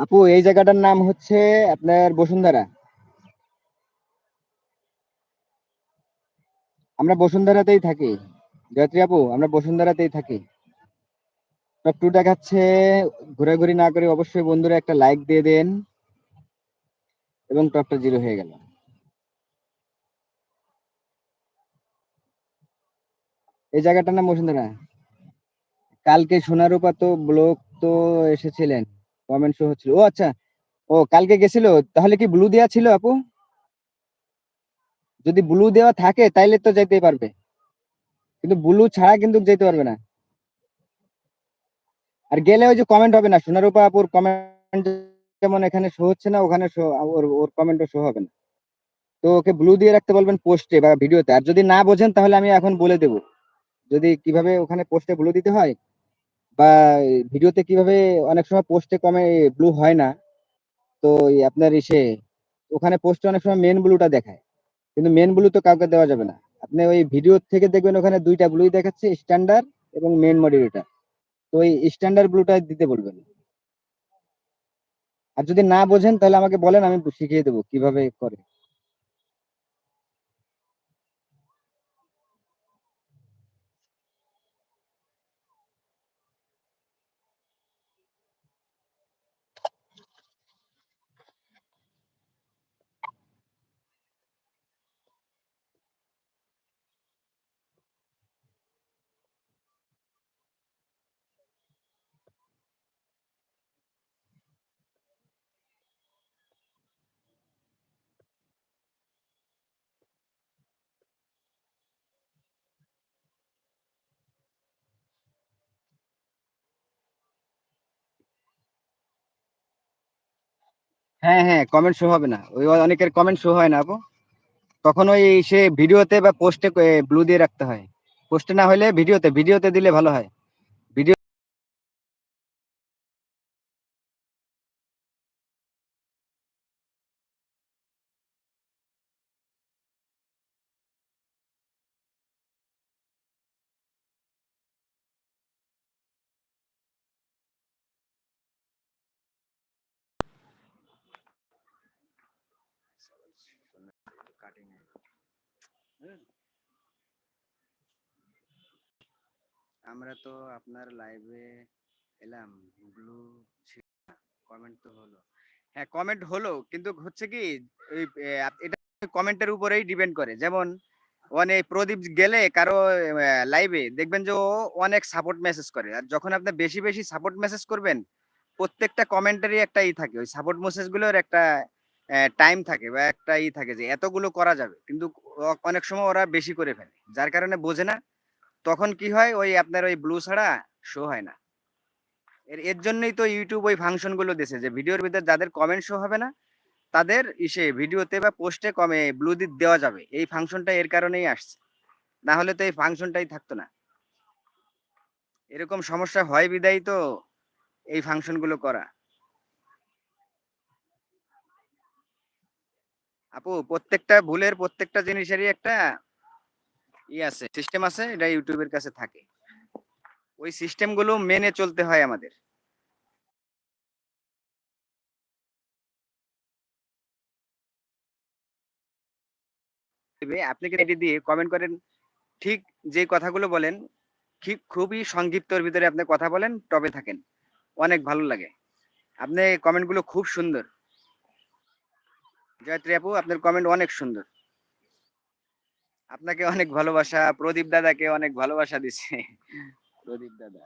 আপু এই জায়গাটার নাম হচ্ছে আপনার বসুন্ধরা। আমরা বসুন্ধরাতেই থাকি। গায়ত্রী আপু, আমরা বসুন্ধরাতেই থাকি। টপ টু দেখাচ্ছে। ঘোরাঘুরি না করে অবশ্যই বন্ধুরা একটা লাইক দিয়ে দেন, এবং টপটা জিরো হয়ে গেল। এই জায়গাটার নাম বসুন্ধরা। কালকে সোনারূপা তো ব্লগ তো এসেছিলেন, কমেন্ট শো হচ্ছিল। ও আচ্ছা, ও কালকে গেছিল। তাহলে কি ব্লু দেওয়া ছিল আপু? যদি ব্লু দেওয়া থাকে তাইলে তো যেতে পারবে, কিন্তু ব্লু ছাড়া কিন্তু যেতে পারবে না। আর গেলে ওই যে কমেন্ট হবে না, সোনারূপা আপুর কমেন্ট যেমন এখানে শো হচ্ছে না, ওখানে শো, ওর ওর কমেন্টও শো হবে না। তো ওকে ব্লু দিয়ে রাখতে বলবেন পোস্টে বা ভিডিওতে। আর যদি না বোঝেন তাহলে আমি এখন বলে দেবো, যদি কিভাবে ওখানে পোস্টে ব্লু দিতে হয়, বা ভিডিওতে কিভাবে। অনেক সময় পোস্টে কমে ব্লু হয় না। তো এই আপনার ইসে ওখানে পোস্টে অনেক সময় মেন ব্লুটা দেখায়, কিন্তু মেন ব্লু তো কাউকে দেওয়া যাবে না। আপনি ওই ভিডিও থেকে দেখবেন ওখানে দুইটা ব্লুই দেখাচ্ছে, স্ট্যান্ডার্ড এবং মেন মডিউলটা। তো ওই স্ট্যান্ডার্ড ব্লুটা দিতে বলবেন। আর যদি না বোঝেন তাহলে আমাকে বলেন, আমি শিখিয়ে দেবো কিভাবে করে। হ্যাঁ হ্যাঁ, কমেন্ট শো হবে না, ওই অনেকের কমেন্ট শো হয় না আপু। তখন ওই সে ভিডিওতে বা পোস্টে ব্লু দিয়ে রাখতে হয়। পোস্টে না হলে ভিডিওতে, ভিডিওতে দিলে ভালো হয়। ভিডিও। আমরা তো আপনার লাইভে এলাম, ব্লু কমেন্ট তো হলো। হ্যাঁ, কমেন্ট হলো, কিন্তু হচ্ছে কি, ওই এটা কমেন্টের উপরেই ডিপেন্ড করে। যেমন অনেক প্রদীপ গেলে কারো লাইভে দেখবেন যে ও অনেক সাপোর্ট মেসেজ করে, আর যখন আপনি বেশি বেশি সাপোর্ট মেসেজ করবেন, প্রত্যেকটা কমেন্টারি একটা থাকে, ওই সাপোর্ট মেসেজ গুলোর একটা টাইম থাকে, বা একটা থাকে যে এতগুলো করা যাবে, কিন্তু অনেক সময় ওরা বেশি করে ফেলে, যার কারণে বোঝে না। তখন কি হয়, ওই আপনার ওই ব্লু ছাড়া শো হয় না। এর এর জন্যই তো ইউটিউব ওই ফাংশন গুলো দিয়েছে, যে ভিডিওর ভিতরে যাদের কমেন্ট শো হবে না, তাদের ইসে ভিডিওতে বা পোস্টে কমে ব্লু দেওয়া যাবে। এই ফাংশনটা এর কারণেই আসছে, না হলে তো এই ফাংশনটাই থাকতো না। এরকম সমস্যা হয় বিদায়ী তো এই ফাংশন গুলো করা। আপু, প্রত্যেকটা ভুলের, প্রত্যেকটা জিনিসেরই একটা আছে, সিস্টেম আছে, এটা ইউটিউবের কাছে থাকে। ওই সিস্টেম গুলো মেনে চলতে হয় আমাদের। আপনি কি এটি দিয়ে কমেন্ট করেন, ঠিক যে কথাগুলো বলেন, ঠিক খুবই সংক্ষিপ্তর ভিতরে আপনি কথা বলেন, টবে থাকেন, অনেক ভালো লাগে। আপনি কমেন্ট গুলো খুব সুন্দর। জয়ত্রী আপু, আপনার কমেন্ট অনেক সুন্দর। আপনাকে অনেক ভালোবাসা, প্রদীপ দাদাকে অনেক ভালোবাসা দিচ্ছে। প্রদীপ দাদা।